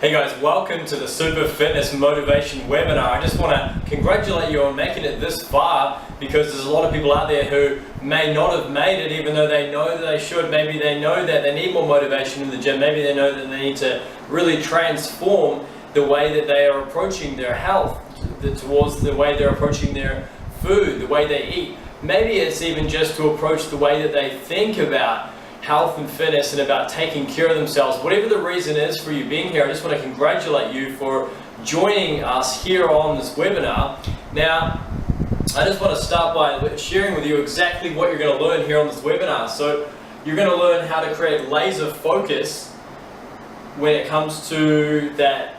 Hey guys, welcome to the Super Fitness Motivation webinar. I just want to congratulate you on making it this far, because there's a lot of people out there who may not have made it even though they know that they should. Maybe they know that they need more motivation in the gym. Maybe they know that they need to really transform the way that they are approaching their health, towards the way they're approaching their food, the way they eat. Maybe it's even just to approach the way that they think about health and fitness and about taking care of themselves. Whatever the reason is for you being here, I just want to congratulate you for joining us here on this webinar. Now, I just want to start by sharing with you exactly what you're going to learn here on this webinar. So, you're going to learn how to create laser focus when it comes to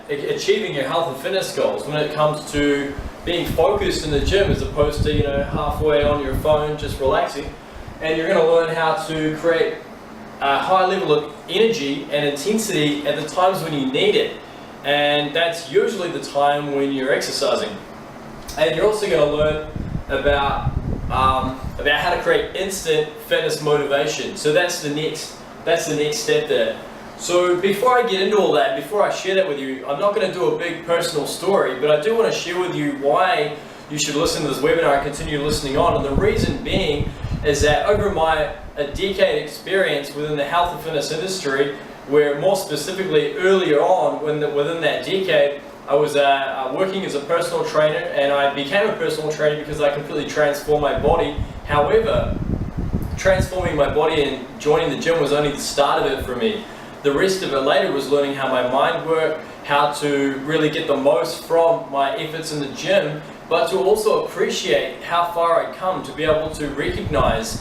achieving your health and fitness goals, when it comes to being focused in the gym as opposed to, halfway on your phone just relaxing. And you're going to learn how to create a high level of energy and intensity at the times when you need it, and that's usually the time when you're exercising. And you're also going to learn about how to create instant fitness motivation. So that's the next step there. So before I get into all that, before I share that with you, I'm not going to do a big personal story, but I do want to share with you why you should listen to this webinar and continue listening on. And the reason being is that over a decade experience within the health and fitness industry, where more specifically earlier on within that decade, I was working as a personal trainer, and I became a personal trainer because I completely transformed my body. However, transforming my body and joining the gym was only the start of it for me. The rest of it later was learning how my mind worked, how to really get the most from my efforts in the gym, but to also appreciate how far I'd come, to be able to recognize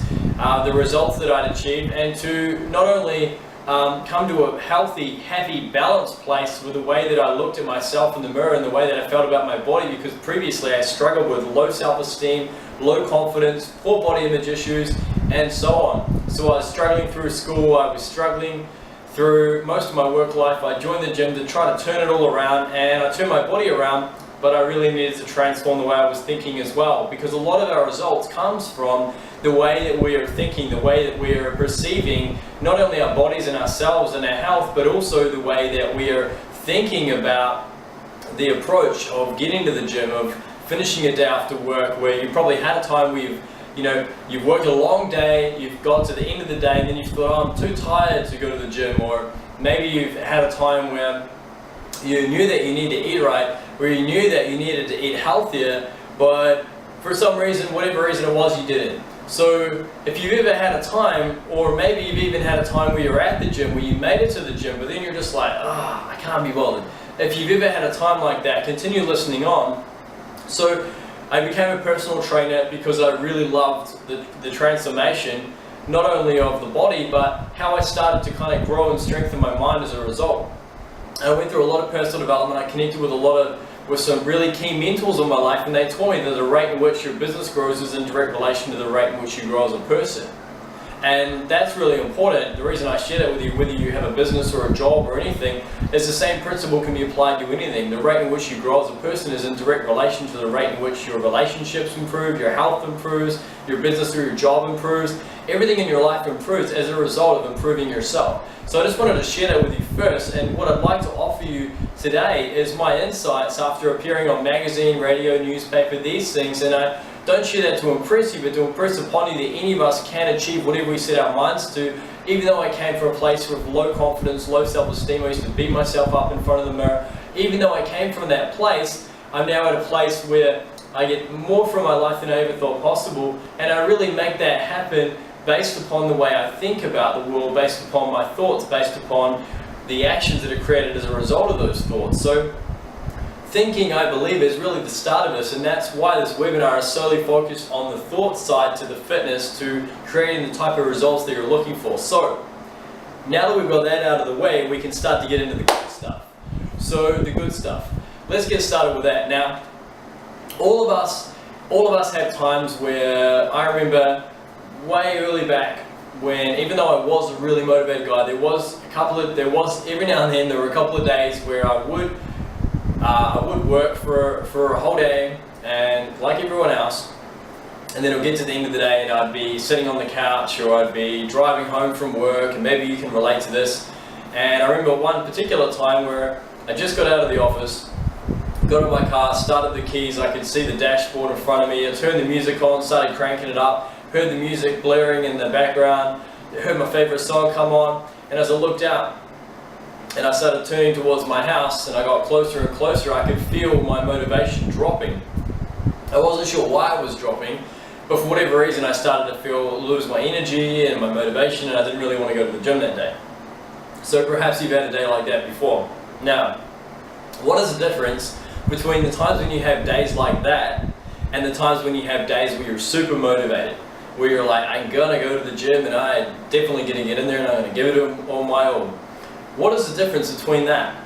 the results that I'd achieved, and to not only come to a healthy, happy, balanced place with the way that I looked at myself in the mirror and the way that I felt about my body, because previously I struggled with low self-esteem, low confidence, poor body image issues, and so on. So I was struggling through school, I was struggling through most of my work life. I joined the gym to try to turn it all around, and I turned my body around, but I really needed to transform the way I was thinking as well, because a lot of our results comes from the way that we are thinking, the way that we are perceiving not only our bodies and ourselves and our health, but also the way that we are thinking about the approach of getting to the gym, of finishing a day after work, where you probably had a time where you've worked a long day, you've got to the end of the day, and then you thought, oh, I'm too tired to go to the gym. Or maybe you've had a time where you knew that you need to eat right, where you knew that you needed to eat healthier, but for some reason, whatever reason it was, you didn't. So if you've ever had a time, or maybe you've even had a time where you're at the gym, where you made it to the gym, but then you're just like, I can't be bothered. If you've ever had a time like that, continue listening on. So I became a personal trainer because I really loved the transformation, not only of the body, but how I started to kind of grow and strengthen my mind as a result. I went through a lot of personal development. I connected with some really key mentors in my life, and they told me that the rate in which your business grows is in direct relation to the rate in which you grow as a person. And that's really important. The reason I share that with you, whether you have a business or a job or anything, is the same principle can be applied to anything. The rate in which you grow as a person is in direct relation to the rate in which your relationships improve, your health improves, your business or your job improves. Everything in your life improves as a result of improving yourself. So I just wanted to share that with you first, and what I'd like to offer you today is my insights after appearing on magazine, radio, newspaper, these things. And I don't share that to impress you, but to impress upon you that any of us can achieve whatever we set our minds to. Even though I came from a place with low confidence, low self-esteem, I used to beat myself up in front of the mirror. Even though I came from that place, I'm now at a place where I get more from my life than I ever thought possible, and I really make that happen based upon the way I think about the world, based upon my thoughts, based upon the actions that are created as a result of those thoughts. So thinking, I believe, is really the start of this, and that's why this webinar is solely focused on the thought side to the fitness, to creating the type of results that you're looking for. So now that we've got that out of the way, we can start to get into the good stuff. So the good stuff. Let's get started with that. Now, all of us have times where, I remember way early back when, even though I was a really motivated guy, there was every now and then there were a couple of days where I would work for a whole day, and like everyone else, and then it'll get to the end of the day and I'd be sitting on the couch, or I'd be driving home from work, and maybe you can relate to this. And I remember one particular time where I just got out of the office, got in my car, started the keys, I could see the dashboard in front of me, I turned the music on, started cranking it up, heard the music blaring in the background, heard my favorite song come on, and as I looked out and I started turning towards my house and I got closer and closer, I could feel my motivation dropping. I wasn't sure why it was dropping, but for whatever reason I started to lose my energy and my motivation, and I didn't really want to go to the gym that day. So perhaps you've had a day like that before. Now, what is the difference between the times when you have days like that and the times when you have days where you're super motivated, where you're like, I'm gonna go to the gym and I'm definitely gonna get in there and I'm gonna give it all my all? What is the difference between that?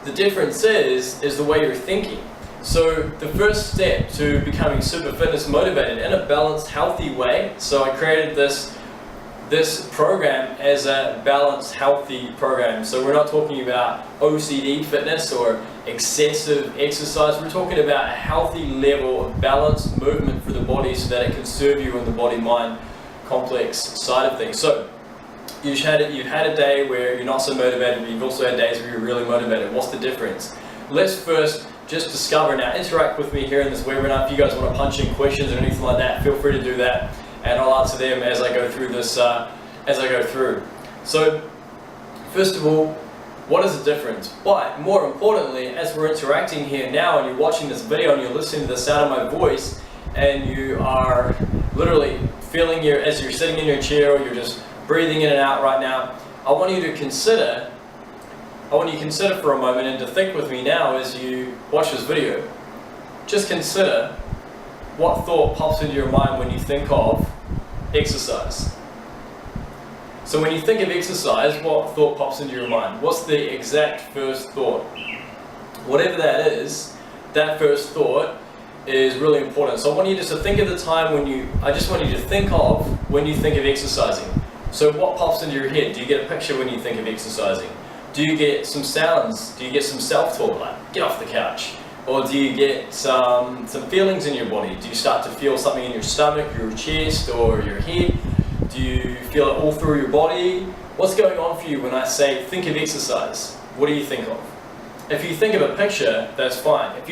The difference is the way you're thinking. So the first step to becoming super fitness motivated in a balanced, healthy way, so I created this program as a balanced, healthy program. So we're not talking about OCD fitness or excessive exercise. We're talking about a healthy level of balanced movement for the body so that it can serve you in the body-mind complex side of things. So you've had a day where you're not so motivated, but you've also had days where you're really motivated. What's the difference? Let's first just discover. Now, interact with me here in this webinar. If you guys want to punch in questions or anything like that, feel free to do that, and I'll answer them as I go through this. So, first of all, what is the difference? But more importantly, as we're interacting here now, and you're watching this video, and you're listening to the sound of my voice, and you are literally feeling as you're sitting in your chair, or you're just breathing in and out right now, I want you to consider for a moment and to think with me now as you watch this video. Just consider what thought pops into your mind when you think of exercise. So when you think of exercise, what thought pops into your mind? What's the exact first thought? Whatever that is, that first thought is really important. So I want you just to think of the time I just want you to think of when you think of exercising. So what pops into your head? Do you get a picture when you think of exercising? Do you get some sounds? Do you get some self-talk like, get off the couch? Or do you get some feelings in your body? Do you start to feel something in your stomach, your chest, or your head? Do you feel it all through your body? What's going on for you when I say think of exercise? What do you think of? If you think of a picture, that's fine. If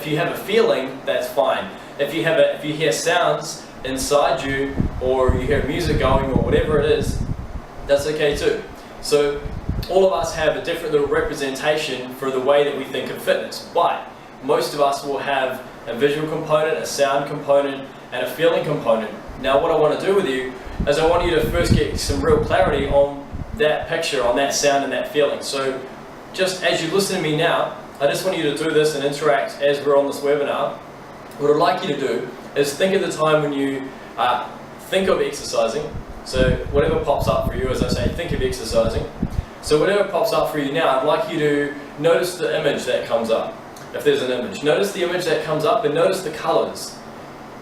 you have a feeling, that's fine. If you hear sounds inside you, or you hear music going, or whatever it is, that's okay too. So all of us have a different little representation for the way that we think of fitness, but most of us will have a visual component, a sound component, and a feeling component. Now what I want to do with you is I want you to first get some real clarity on that picture, on that sound and that feeling. So just as you listen to me now, I just want you to do this and interact as we're on this webinar. What I'd like you to do is think of the time when you think of exercising. So whatever pops up for you, as I say, think of exercising. So whatever pops up for you now, I'd like you to notice the image that comes up. If there's an image, notice the image that comes up and notice the colors.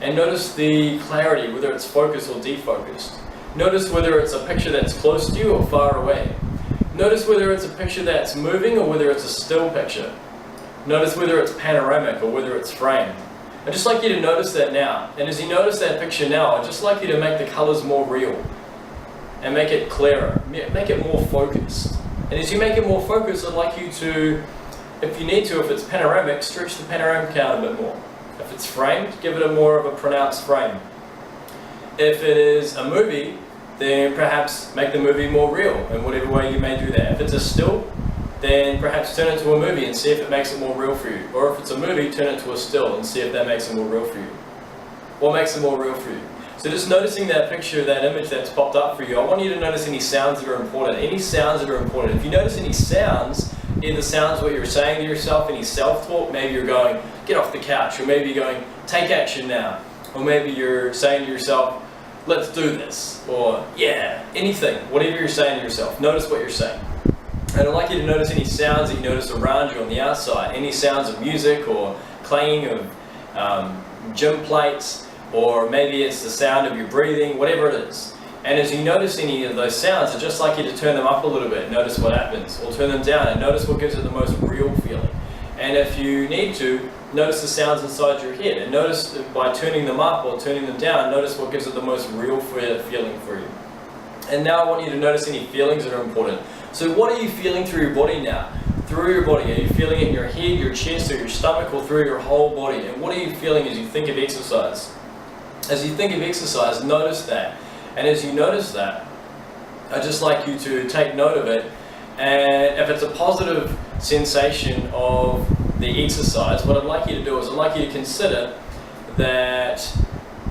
And notice the clarity, whether it's focused or defocused. Notice whether it's a picture that's close to you or far away. Notice whether it's a picture that's moving or whether it's a still picture. Notice whether it's panoramic or whether it's framed. I'd just like you to notice that now. And as you notice that picture now, I'd just like you to make the colors more real and make it clearer, make it more focused. And as you make it more focused, I'd like you to, if you need to, if it's panoramic, stretch the panoramic out a bit more. If it's framed, give it a more of a pronounced frame. If it is a movie, then perhaps make the movie more real in whatever way you may do that. If it's a still, then perhaps turn it to a movie and see if it makes it more real for you. Or if it's a movie, turn it to a still and see if that makes it more real for you. What makes it more real for you? So just noticing that picture, that image that's popped up for you, I want you to notice any sounds that are important. Any sounds that are important. If you notice any sounds, either sounds what you're saying to yourself, any self-talk, maybe you're going, get off the couch, or maybe you're going, take action now. Or maybe you're saying to yourself, let's do this, or yeah, anything, whatever you're saying to yourself, notice what you're saying. And I'd like you to notice any sounds that you notice around you on the outside, any sounds of music or clanging of gym plates, or maybe it's the sound of your breathing, whatever it is. And as you notice any of those sounds, I'd just like you to turn them up a little bit, notice what happens, or turn them down and notice what gives it the most real feeling. And if you need to, notice the sounds inside your head, and notice by turning them up or turning them down, notice what gives it the most real feeling for you. And now I want you to notice any feelings that are important. So what are you feeling through your body now? through your body. Are you feeling it in your head, your chest, or your stomach, or through your whole body? And what are you feeling as you think of exercise? As you think of exercise, notice that. And as you notice that, I'd just like you to take note of it. And if it's a positive sensation of the exercise, what I'd like you to do is I'd like you to consider that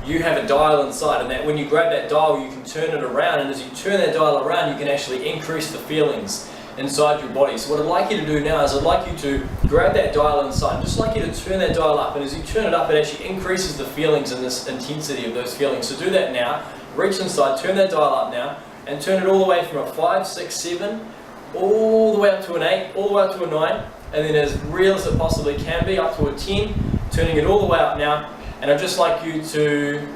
you have a dial inside, and that when you grab that dial, you can turn it around, and as you turn that dial around, you can actually increase the feelings inside your body. So what I'd like you to do now is I'd like you to grab that dial inside, and just like you to turn that dial up, and as you turn it up, it actually increases the feelings and this intensity of those feelings. So do that now. Reach inside, turn that dial up now, and turn it all the way from a 5, 6, 7, all the way up to an 8, all the way up to a 9, and then as real as it possibly can be, up to a 10, turning it all the way up now. And I'd just like you to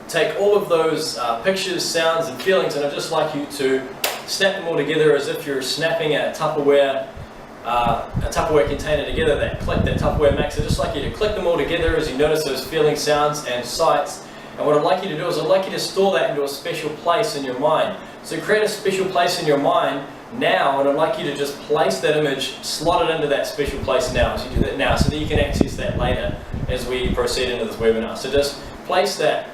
take all of those pictures, sounds, and feelings, and I'd just like you to snap them all together as if you're snapping a Tupperware container together, that click that Tupperware makes. I'd just like you to click them all together as you notice those feelings, sounds, and sights. And what I'd like you to do is I'd like you to store that into a special place in your mind. So create a special place in your mind now, and I'd like you to just place that image, slot it into that special place now, as you do that now, so that you can access that later as we proceed into this webinar. So just place that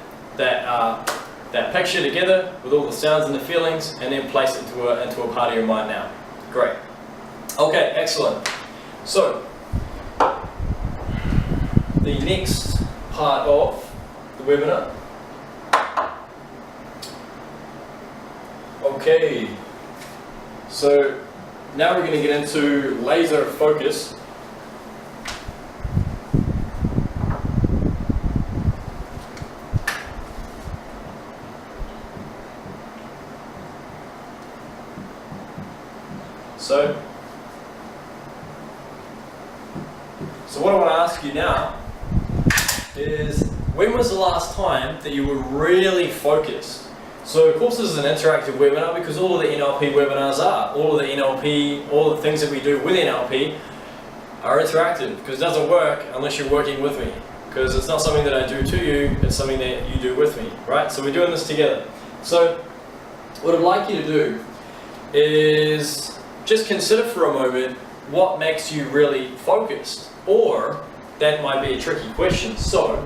picture together with all the sounds and the feelings, and then place it into a part of your mind now. Great. Okay, excellent. So the next part of the webinar. Okay. So now we're going to get into laser focus. So what I want to ask you now is, when was the last time that you were really focused? So of course this is an interactive webinar, because all of the NLP webinars are. All the things that we do with NLP are interactive, because it doesn't work unless you're working with me. Because it's not something that I do to you, it's something that you do with me, right? So we're doing this together. So what I'd like you to do is just consider for a moment what makes you really focused. Or, that might be a tricky question. So,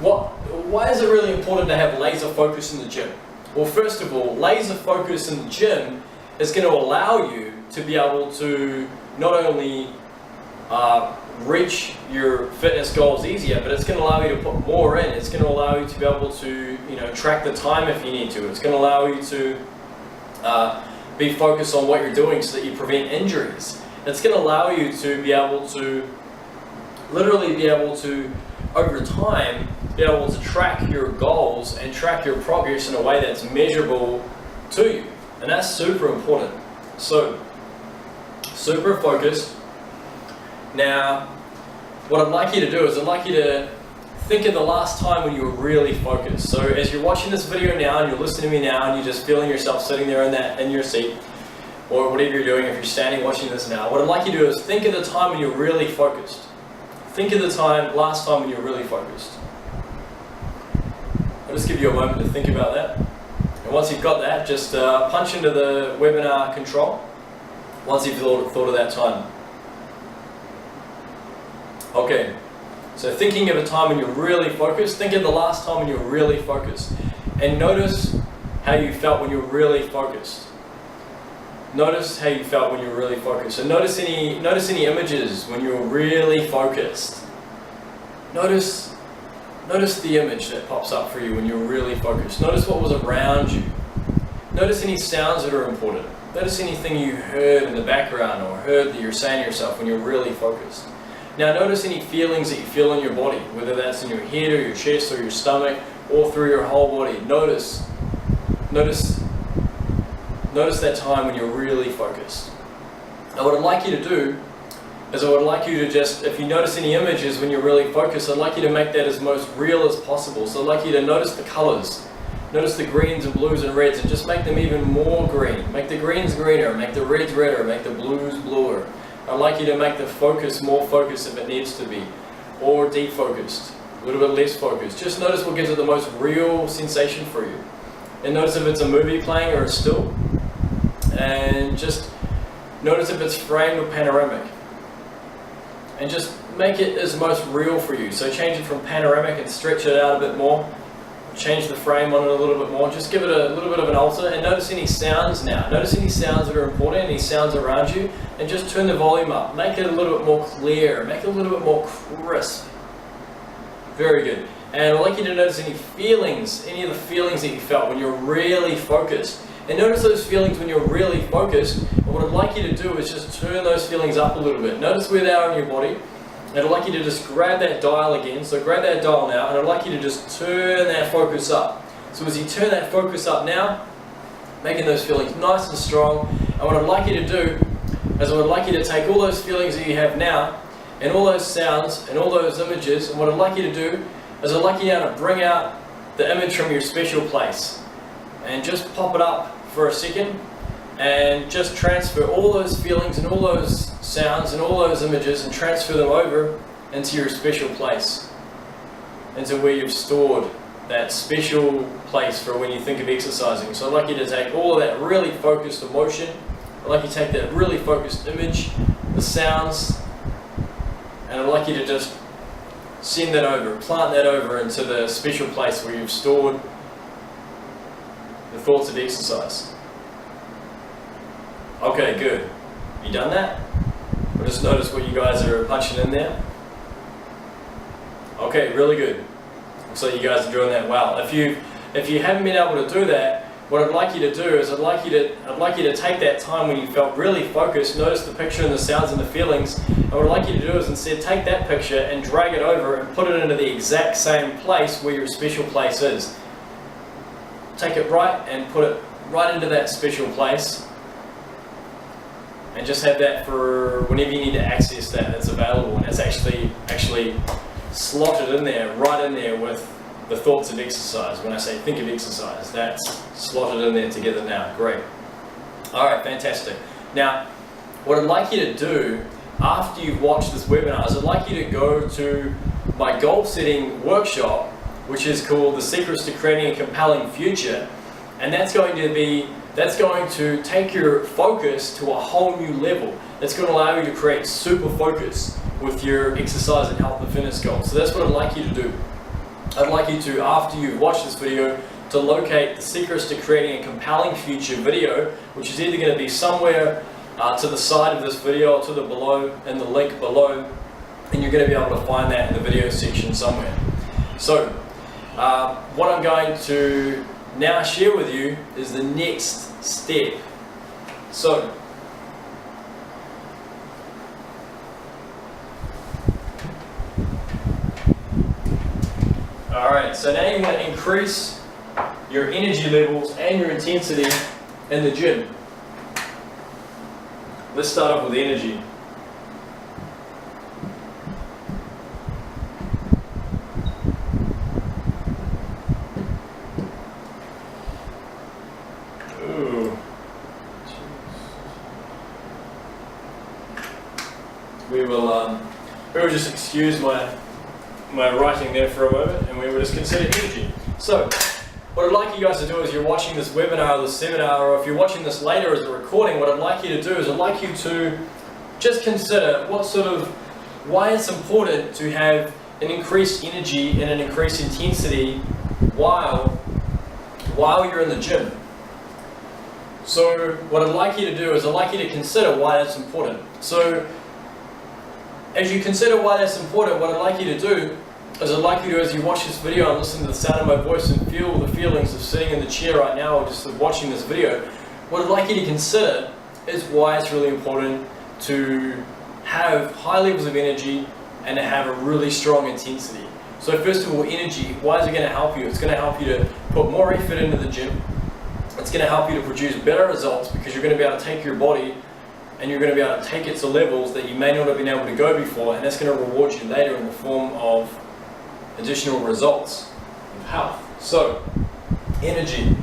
why is it really important to have laser focus in the gym? Well, first of all, laser focus in the gym is going to allow you to be able to not only reach your fitness goals easier, but it's going to allow you to put more in. It's going to allow you to be able to, track the time if you need to. It's going to allow you to be focused on what you're doing so that you prevent injuries. It's going to allow you to be able to, literally be able to, over time, be able to track your goals and track your progress in a way that's measurable to you. And that's super important. So, super focused. Now, what I'd like you to do is I'd like you to think of the last time when you were really focused. So as you're watching this video now and you're listening to me now and you're just feeling yourself sitting there in your seat, or whatever you're doing, if you're standing watching this now, what I'd like you to do is think of the time when you're really focused. Think of the last time when you're really focused. I'll just give you a moment to think about that. And once you've got that, just punch into the webinar control once you've thought of that time. Okay, so thinking of a time when you're really focused, think of the last time when you were really focused. And notice how you felt when you were really focused. Notice how you felt when you were really focused. So notice any images when you were really focused. Notice the image that pops up for you when you're really focused. Notice what was around you. Notice any sounds that are important. Notice anything you heard in the background or heard that you're saying to yourself when you're really focused. Now notice any feelings that you feel in your body, whether that's in your head or your chest or your stomach or through your whole body. Notice that time when you're really focused. Now what I'd like you to do is I would like you to just, if you notice any images when you're really focused, I'd like you to make that as most real as possible. So I'd like you to notice the colors. Notice the greens and blues and reds, and just make them even more green. Make the greens greener, make the reds redder, make the blues bluer. I'd like you to make the focus more focused if it needs to be, or deep focused, a little bit less focused. Just notice what gives it the most real sensation for you. And notice if it's a movie playing or a still. and just notice if it's framed or panoramic. And just make it as most real for you. So change it from panoramic and stretch it out a bit more. Change the frame on it a little bit more. Just give it a little bit of an alter, and notice any sounds now. Notice any sounds that are important, any sounds around you, and just turn the volume up. Make it a little bit more clear. Make it a little bit more crisp. Very good. And I'd like you to notice any feelings, any of the feelings that you felt when you're really focused. And notice those feelings when you're really focused. And what I'd like you to do is just turn those feelings up a little bit. Notice where they are in your body. And I'd like you to just grab that dial again. So grab that dial now, and I'd like you to just turn that focus up. So as you turn that focus up now, making those feelings nice and strong. And what I'd like you to do is I would like you to take all those feelings that you have now, and all those sounds, and all those images, and what I'd like you to do is I'd like you now to bring out the image from your special place. And just pop it up for a second, and just transfer all those feelings and all those sounds and all those images and transfer them over into your special place, into where you've stored that special place for when you think of exercising. So I'd like you to take all of that really focused emotion, I'd like you to take that really focused image, the sounds, and I'd like you to just send that over, plant that over into the special place where you've stored the thoughts of exercise. Okay, good. You done that? Or just notice what you guys are punching in there. Okay, really good. Looks like you guys are doing that well. If you haven't been able to do that, what I'd like you to do is I'd like you to take that time when you felt really focused, notice the picture and the sounds and the feelings, and what I'd like you to do is instead take that picture and drag it over and put it into the exact same place where your special place is. Take it right and put it right into that special place. And just have that for whenever you need to access that, it's available, and it's actually slotted in there, right in there with the thoughts of exercise. When I say think of exercise, that's slotted in there together now. Great. All right, fantastic. Now, what I'd like you to do after you've watched this webinar is I'd like you to go to my goal setting workshop, which is called The Secrets to Creating a Compelling Future, and that's going to take your focus to a whole new level. It's going to allow you to create super focus with your exercise and health and fitness goals. So that's what I'd like you to do. I'd like you to, after you've watched this video, to locate The Secrets to Creating a Compelling Future video, which is either going to be somewhere to the side of this video or to the below, in the link below, and you're going to be able to find that in the video section somewhere. So what I'm going to now share with you is the next step. So alright, so now you want to increase your energy levels and your intensity in the gym. Let's start off with energy. We will just excuse my writing there for a moment, and we will just consider energy. So, what I'd like you guys to do is you're watching this webinar or this seminar, or if you're watching this later as a recording, what I'd like you to do is I'd like you to just consider why it's important to have an increased energy and an increased intensity while you're in the gym. So what I'd like you to do is I'd like you to consider why that's important. So as you consider why that's important, what I'd like you to do is I'd like you to, as you watch this video and listen to the sound of my voice and feel the feelings of sitting in the chair right now or just of watching this video, what I'd like you to consider is why it's really important to have high levels of energy and to have a really strong intensity. So first of all, energy, why is it going to help you? It's going to help you to put more effort into the gym. It's going to help you to produce better results because you're going to be able to take your body and you're going to be able to take it to levels that you may not have been able to go before, and that's going to reward you later in the form of additional results of health. So, energy.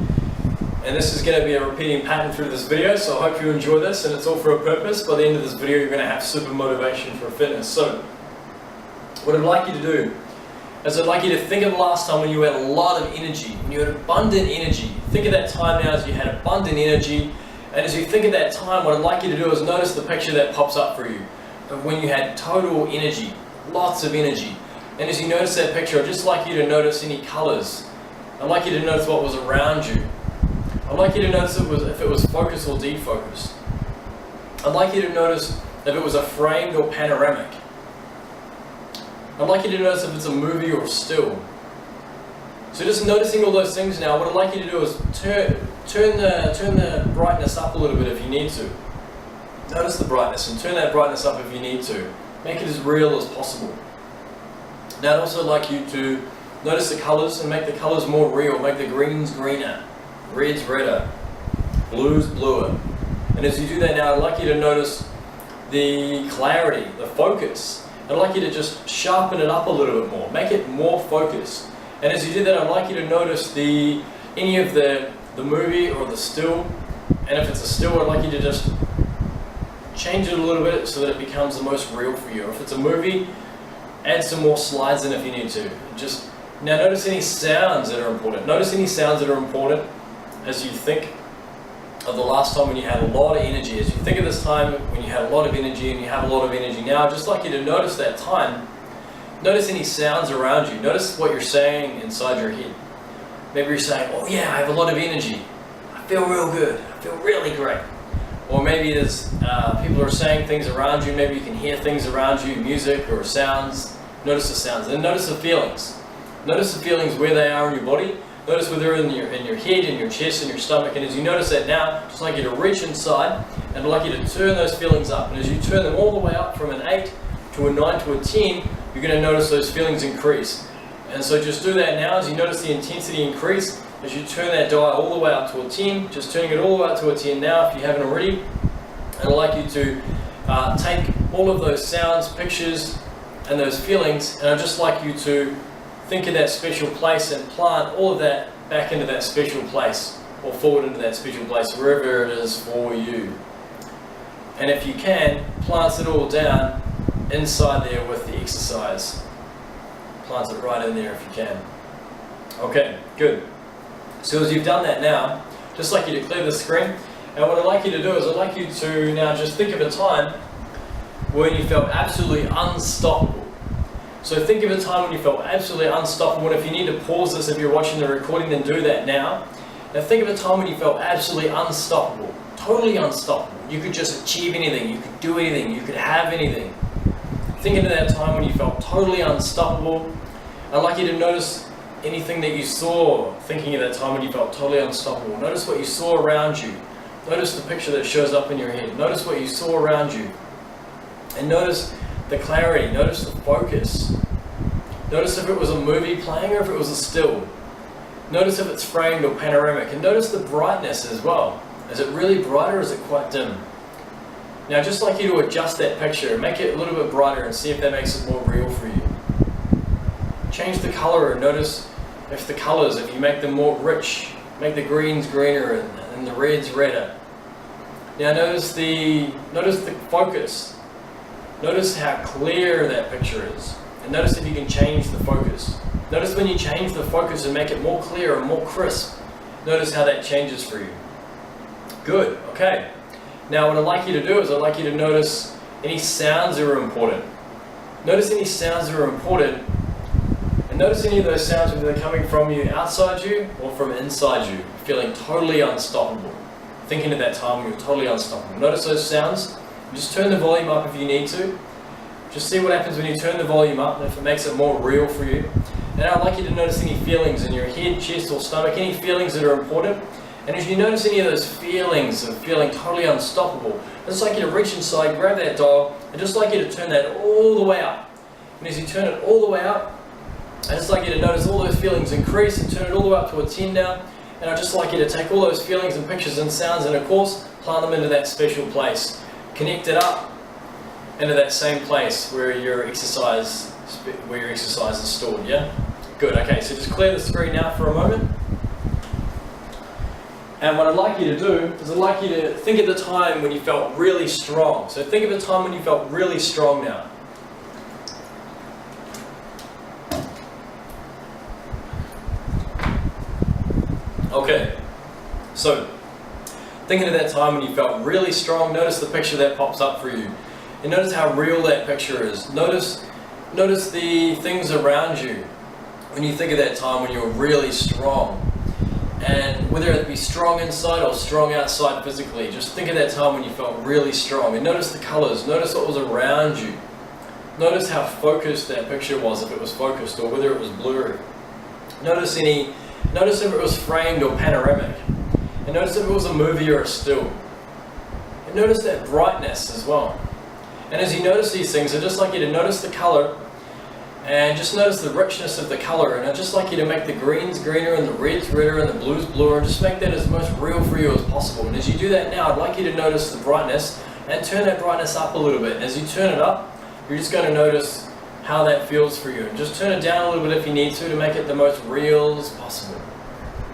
And this is going to be a repeating pattern through this video, so I hope you enjoy this, and it's all for a purpose. By the end of this video, you're going to have super motivation for fitness. So, what I'd like you to do is I'd like you to think of the last time when you had a lot of energy, when you had abundant energy. Think of that time now as you had abundant energy, And as you think of that time, what I'd like you to do is notice the picture that pops up for you of when you had total energy, lots of energy. And as you notice that picture, I'd just like you to notice any colors. I'd like you to notice what was around you. I'd like you to notice if it was focused or defocused. I'd like you to notice if it was a framed or panoramic. I'd like you to notice if it's a movie or still. So just noticing all those things now, what I'd like you to do is turn the brightness up a little bit if you need to. Notice the brightness and turn that brightness up if you need to. Make it as real as possible. Now I'd also like you to notice the colours and make the colours more real. Make the greens greener, reds redder, blues bluer. And as you do that now, I'd like you to notice the clarity, the focus. I'd like you to just sharpen it up a little bit more. Make it more focused. And as you do that, I'd like you to notice any of the movie or the still. And if it's a still, I'd like you to just change it a little bit so that it becomes the most real for you. If it's a movie, add some more slides in if you need to. Now notice any sounds that are important. Notice any sounds that are important as you think of the last time when you had a lot of energy. As you think of this time when you had a lot of energy and you have a lot of energy now, I'd just like you to notice that time. Notice any sounds around you. Notice what you're saying inside your head. Maybe you're saying, oh yeah, I have a lot of energy. I feel real good. I feel really great. Or maybe there's people are saying things around you. Maybe you can hear things around you, music or sounds. Notice the sounds and notice the feelings. Notice the feelings where they are in your body. Notice where they're in your head, in your chest, in your stomach. And as you notice that now, just like you to reach inside and I'd like you to turn those feelings up. And as you turn them all the way up from an 8 to a 9 to a 10, you're going to notice those feelings increase. And so just do that now as you notice the intensity increase. As you turn that dial all the way up to a 10, just turning it all the way up to a 10 now if you haven't already. And I'd like you to take all of those sounds, pictures, and those feelings, and I'd just like you to think of that special place and plant all of that back into that special place, or forward into that special place, wherever it is for you. And if you can, plant it all down inside there with the exercise. Plant it right in there if you can. Okay, good. So as you've done that now, just like you to clear the screen, and what I'd like you to do is I'd like you to now just think of a time when you felt absolutely unstoppable. So think of a time when you felt absolutely unstoppable, and if you need to pause this if you're watching the recording, then do that now. Now think of a time when you felt absolutely unstoppable, totally unstoppable. You could just achieve anything, you could do anything, you could have anything. Think of that time when you felt totally unstoppable. I'd like you to notice anything that you saw, thinking of that time when you felt totally unstoppable. Notice what you saw around you. Notice the picture that shows up in your head. Notice what you saw around you. And notice the clarity, notice the focus. Notice if it was a movie playing or if it was a still. Notice if it's framed or panoramic, and notice the brightness as well. Is it really bright or is it quite dim? Now I'd just like you to adjust that picture, make it a little bit brighter and see if that makes it more real for you. Change the color and notice if the colors, if you make them more rich, make the greens greener and the reds redder. Now notice the focus. Notice how clear that picture is. And notice if you can change the focus. Notice when you change the focus and make it more clear and more crisp. Notice how that changes for you. Good, okay. Now what I'd like you to do is I'd like you to notice any sounds that are important. Notice any sounds that are important. And notice any of those sounds whether they're coming from you outside you or from inside you. Feeling totally unstoppable. Thinking of that time when you're totally unstoppable. Notice those sounds. Just turn the volume up if you need to. Just see what happens when you turn the volume up and if it makes it more real for you. And I'd like you to notice any feelings in your head, chest or stomach, any feelings that are important. And as you notice any of those feelings of feeling totally unstoppable, I'd just like you to reach inside, grab that dial, and just like you to turn that all the way up. And as you turn it all the way up, I'd just like you to notice all those feelings increase and turn it all the way up to a 10 now. And I'd just like you to take all those feelings and pictures and sounds and of course, plant them into that special place. Connect it up into that same place where your exercise is stored, yeah? Good, okay, so just clear the screen now for a moment. And what I'd like you to do is I'd like you to think of the time when you felt really strong. So think of a time when you felt really strong now. Okay, so Thinking of that time when you felt really strong, notice the picture that pops up for you. And notice how real that picture is. Notice the things around you when you think of that time when you were really strong. And whether it be strong inside or strong outside physically, just think of that time when you felt really strong. And notice the colors, notice what was around you. Notice how focused that picture was, if it was focused or whether it was blurry. Notice if it was framed or panoramic. And notice if it was a movie or a still. And notice that brightness as well. And as you notice these things, I'd just like you to notice the color and just notice the richness of the color. And I'd just like you to make the greens greener and the reds redder and the blues bluer, and just make that as most real for you as possible. And as you do that now, I'd like you to notice the brightness and turn that brightness up a little bit. And as you turn it up, you're just going to notice how that feels for you. And just turn it down a little bit if you need to make it the most real as possible.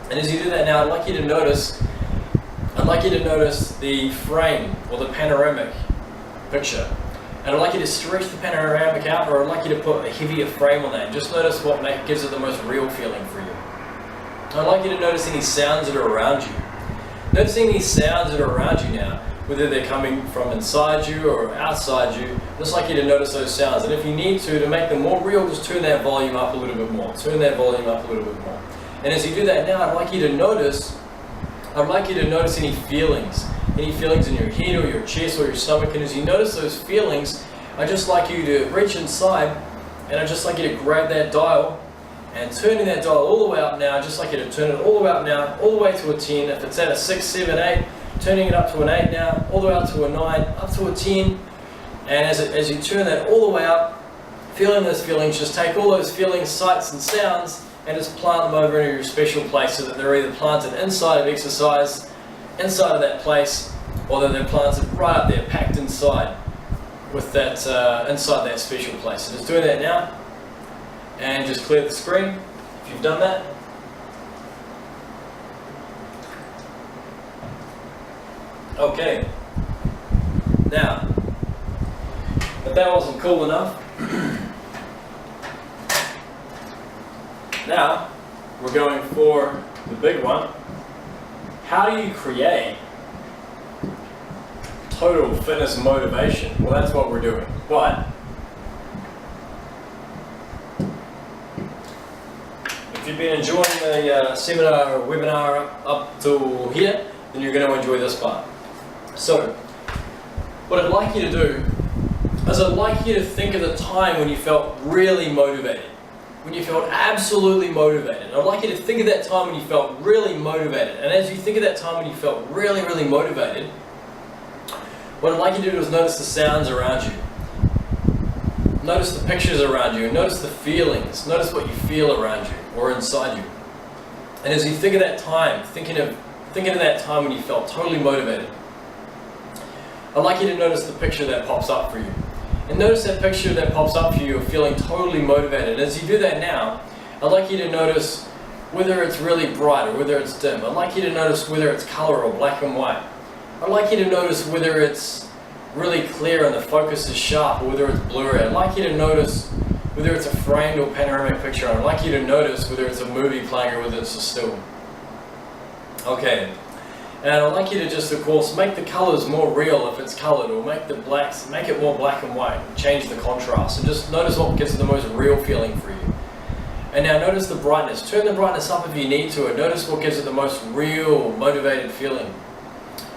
And as you do that now, I'd like you to notice the frame or the panoramic picture. And I'd like you to stretch the panoramic out, or I'd like you to put a heavier frame on that. And just notice what gives it the most real feeling for you. I'd like you to notice any sounds that are around you. Noticing these sounds that are around you now, whether they're coming from inside you or outside you, I'd just like you to notice those sounds. And if you need to make them more real, just turn that volume up a little bit more. Turn that volume up a little bit more. And as you do that now, I'd like you to notice any feelings in your head or your chest or your stomach. And as you notice those feelings, I'd just like you to reach inside, and I'd just like you to grab that dial and turning that dial all the way up now. I'd just like you to turn it all the way up now, all the way to a 10. If it's at a 6, 7, 8, turning it up to an 8 now, all the way up to a 9, up to a 10. And as you turn that all the way up, feeling those feelings, just take all those feelings, sights and sounds, and just plant them over into your special place, so that they're either planted inside of exercise, inside of that place, or that they're planted right up there, packed inside with that, inside that special place. So just doing that now, and just clear the screen if you've done that. Okay. Now, if that wasn't cool enough, now we're going for the big one. How do you create total fitness motivation? Well, that's what we're doing. But if you've been enjoying the seminar or webinar up to here, then you're going to enjoy this part. So, what I'd like you to do is I'd like you to think of the time when you felt really motivated. When you felt absolutely motivated. I'd like you to think of that time when you felt really motivated. And as you think of that time when you felt really, really motivated, what I'd like you to do is notice the sounds around you. Notice the pictures around you, and notice the feelings. Notice what you feel around you or inside you. And as you think of that time, thinking of that time when you felt totally motivated, I'd like you to notice the picture that pops up for you. And notice that picture that pops up for you of feeling totally motivated. As you do that now, I'd like you to notice whether it's really bright or whether it's dim. I'd like you to notice whether it's color or black and white. I'd like you to notice whether it's really clear and the focus is sharp or whether it's blurry. I'd like you to notice whether it's a framed or panoramic picture. I'd like you to notice whether it's a movie playing or whether it's a still. Okay. And I'd like you to just, of course, make the colors more real if it's colored, or make it more black and white, change the contrast, and just notice what gives it the most real feeling for you. And now notice the brightness. Turn the brightness up if you need to, and notice what gives it the most real, motivated feeling.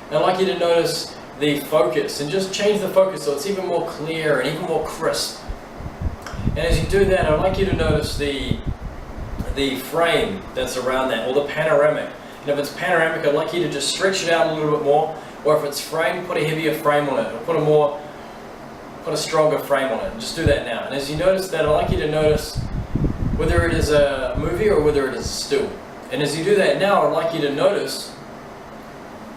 And I'd like you to notice the focus, and just change the focus so it's even more clear and even more crisp. And as you do that, I'd like you to notice the frame that's around that, or the panoramic. And if it's panoramic, I'd like you to just stretch it out a little bit more, or if it's framed, put a heavier frame on it, or put a stronger frame on it. And just do that now. And as you notice that, I'd like you to notice whether it is a movie or whether it is a still. And as you do that now, I'd like you to notice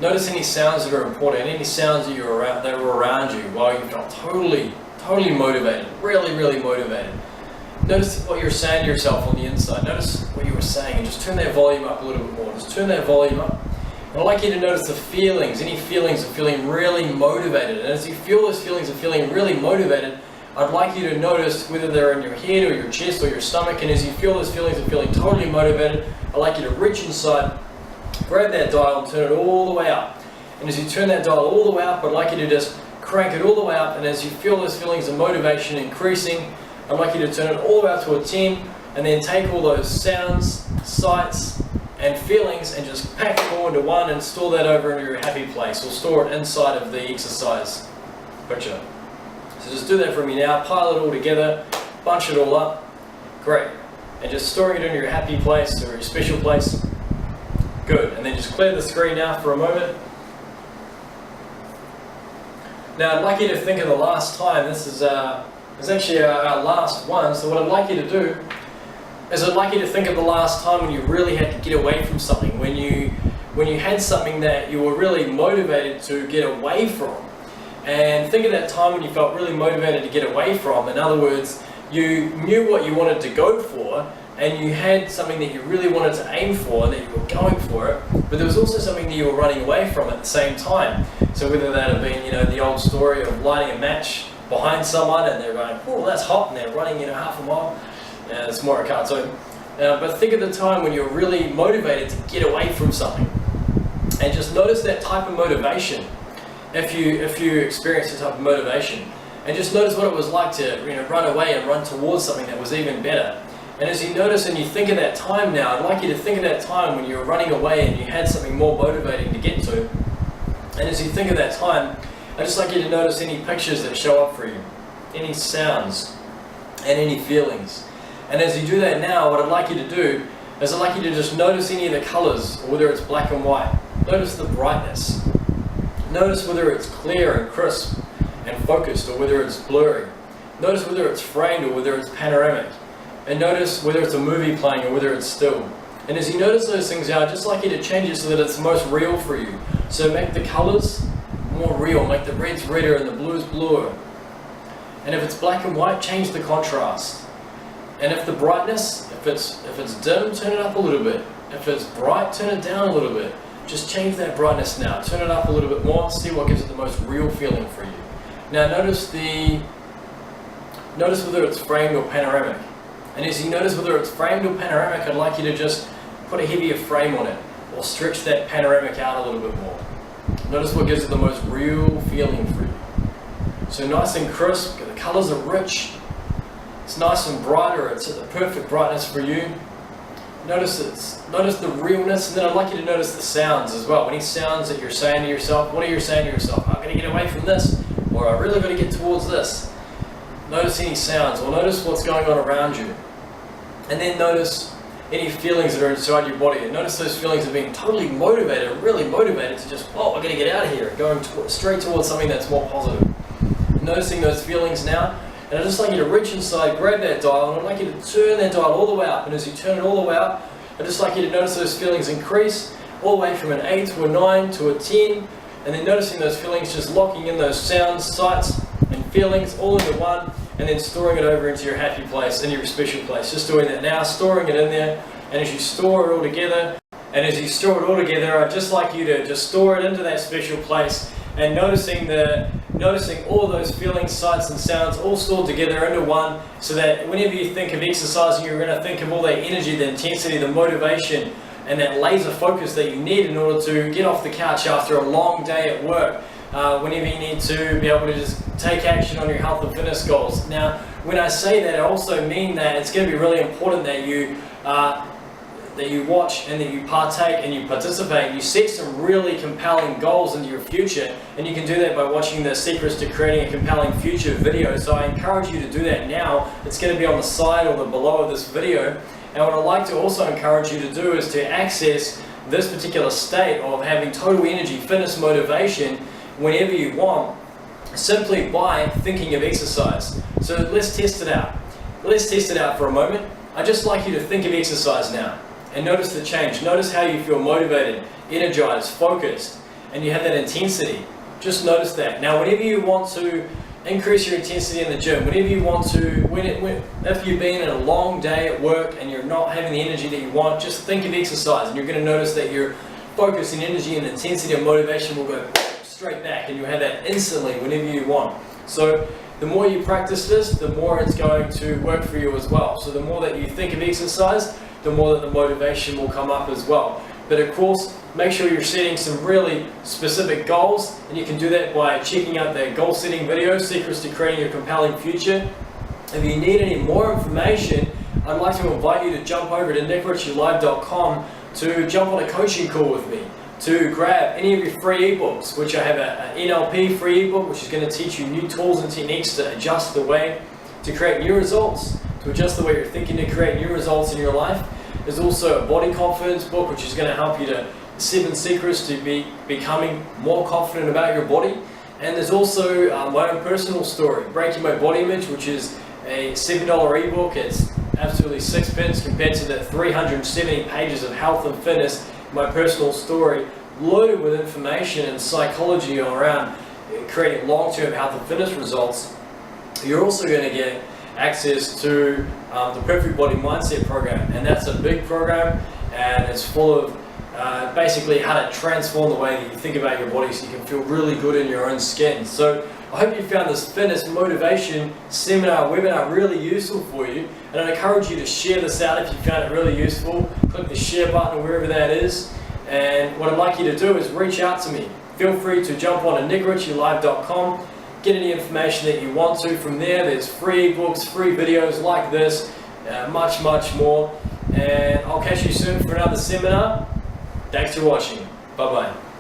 any sounds that are important, any sounds that were around you while you felt totally motivated, really, really motivated. Notice what you're saying to yourself on the inside. Notice what you were saying, and just turn that volume up a little bit more. Just turn that volume up. And I'd like you to notice the feelings, any feelings of feeling really motivated. And as you feel those feelings of feeling really motivated, I'd like you to notice whether they're in your head or your chest or your stomach. And as you feel those feelings of feeling totally motivated, I'd like you to reach inside, grab that dial and turn it all the way up. And as you turn that dial all the way up, I'd like you to just crank it all the way up, and as you feel those feelings of motivation increasing, I'd like you to turn it all the way up to a 10, and then take all those sounds, sights, and feelings and just pack them all into one and store that over into your happy place, or store it inside of the exercise picture. So just do that for me now, pile it all together, bunch it all up, great. And just storing it in your happy place or your special place, good. And then just clear the screen now for a moment. Now I'd like you to think of the last time. This is actually our last one, so what I'd like you to do is I'd like you to think of the last time when you really had to get away from something, when you had something that you were really motivated to get away from. And think of that time when you felt really motivated to get away from. In other words, you knew what you wanted to go for, and you had something that you really wanted to aim for, and that you were going for it, but there was also something that you were running away from at the same time. So whether that had been, the old story of lighting a match behind someone and they're going, oh, that's hot, and they're running, half a mile. It's more a cartoon. But think of the time when you're really motivated to get away from something. And just notice that type of motivation, if you experience the type of motivation. And just notice what it was like to run away and run towards something that was even better. And as you notice and you think of that time now, I'd like you to think of that time when you were running away and you had something more motivating to get to. And as you think of that time, I'd just like you to notice any pictures that show up for you, any sounds, and any feelings. And as you do that now, what I'd like you to do is I'd like you to just notice any of the colors, or whether it's black and white. Notice the brightness. Notice whether it's clear and crisp and focused, or whether it's blurry. Notice whether it's framed or whether it's panoramic. And notice whether it's a movie playing or whether it's still. And as you notice those things now, I'd just like you to change it so that it's most real for you. So make the colors more real, make the reds redder and the blues bluer. And if it's black and white, change the contrast. And if the brightness, if it's dim, turn it up a little bit. If it's bright, turn it down a little bit. Just change that brightness now. Turn it up a little bit more. See what gives it the most real feeling for you. Now notice whether it's framed or panoramic. And as you notice whether it's framed or panoramic, I'd like you to just put a heavier frame on it, or stretch that panoramic out a little bit more. Notice what gives it the most real feeling for you. So nice and crisp, the colors are rich. It's nice and bright, or it's at the perfect brightness for you. Notice the realness, and then I'd like you to notice the sounds as well. Any sounds that you're saying to yourself, what are you saying to yourself? I'm going to get away from this, or I really got to get towards this. Notice any sounds, or notice what's going on around you. And then notice any feelings that are inside your body. And notice those feelings of being totally motivated, really motivated to just, oh, I'm going to get out of here, going straight towards something that's more positive. Noticing those feelings now. And I'd just like you to reach inside, grab that dial, and I'd like you to turn that dial all the way up. And as you turn it all the way up, I'd just like you to notice those feelings increase, all the way from an 8 to a 9 to a 10. And then noticing those feelings, just locking in those sounds, sights, and feelings all into one, and then storing it over into your happy place, into your special place. Just doing that now, storing it in there. And as you store it all together, I'd just like you to just store it into that special place, and noticing all those feelings, sights and sounds all stored together into one, so that whenever you think of exercising, you're going to think of all that energy, the intensity, the motivation, and that laser focus that you need in order to get off the couch after a long day at work. Whenever you need to be able to just take action on your health and fitness goals. Now, when I say that, I also mean that it's going to be really important that you watch and that you partake and you participate. You set some really compelling goals into your future, and you can do that by watching the Secrets to Creating a Compelling Future video. So I encourage you to do that now. It's going to be on the side or the below of this video. And what I'd like to also encourage you to do is to access this particular state of having total energy, fitness, motivation whenever you want, simply by thinking of exercise. So let's test it out. Let's test it out for a moment. I'd just like you to think of exercise now and notice the change. Notice how you feel motivated, energized, focused, and you have that intensity. Just notice that. Now, whenever you want to increase your intensity in the gym, whenever you want to, if you've been in a long day at work and you're not having the energy that you want, just think of exercise, and you're going to notice that your focus and energy and intensity and motivation will go straight back, and you'll have that instantly whenever you want. So the more you practice this, the more it's going to work for you as well. So the more that you think of exercise, the more that the motivation will come up as well. But of course, make sure you're setting some really specific goals, and you can do that by checking out the goal setting video, Secrets to Creating a Compelling Future. If you need any more information, I'd like to invite you to jump over to nickritchielive.com to jump on a coaching call with me, to grab any of your free ebooks, which I have an NLP free ebook, which is going to teach you new tools and techniques to adjust the way to create new results, to adjust the way you're thinking to create new results in your life. There's also a body confidence book, which is going to help you to 7 secrets to becoming more confident about your body. And there's also my own personal story, Breaking My Body Image, which is a $7 ebook. It's absolutely 6 pence compared to the 370 pages of health and fitness, my personal story, loaded with information and psychology around creating long-term health and fitness results. You're also going to get access to the Perfect Body Mindset program, and that's a big program, and it's full of basically how to transform the way that you think about your body so you can feel really good in your own skin. So I hope you found this fitness motivation seminar webinar really useful for you, and I'd encourage you to share this out if you found it really useful. Click the share button wherever that is, and what I'd like you to do is reach out to me. Feel free to jump on to nickritchielive.com, get any information that you want to from there. There's free ebooks, free videos like this, much more, and I'll catch you soon for another seminar. Thanks for watching. Bye bye.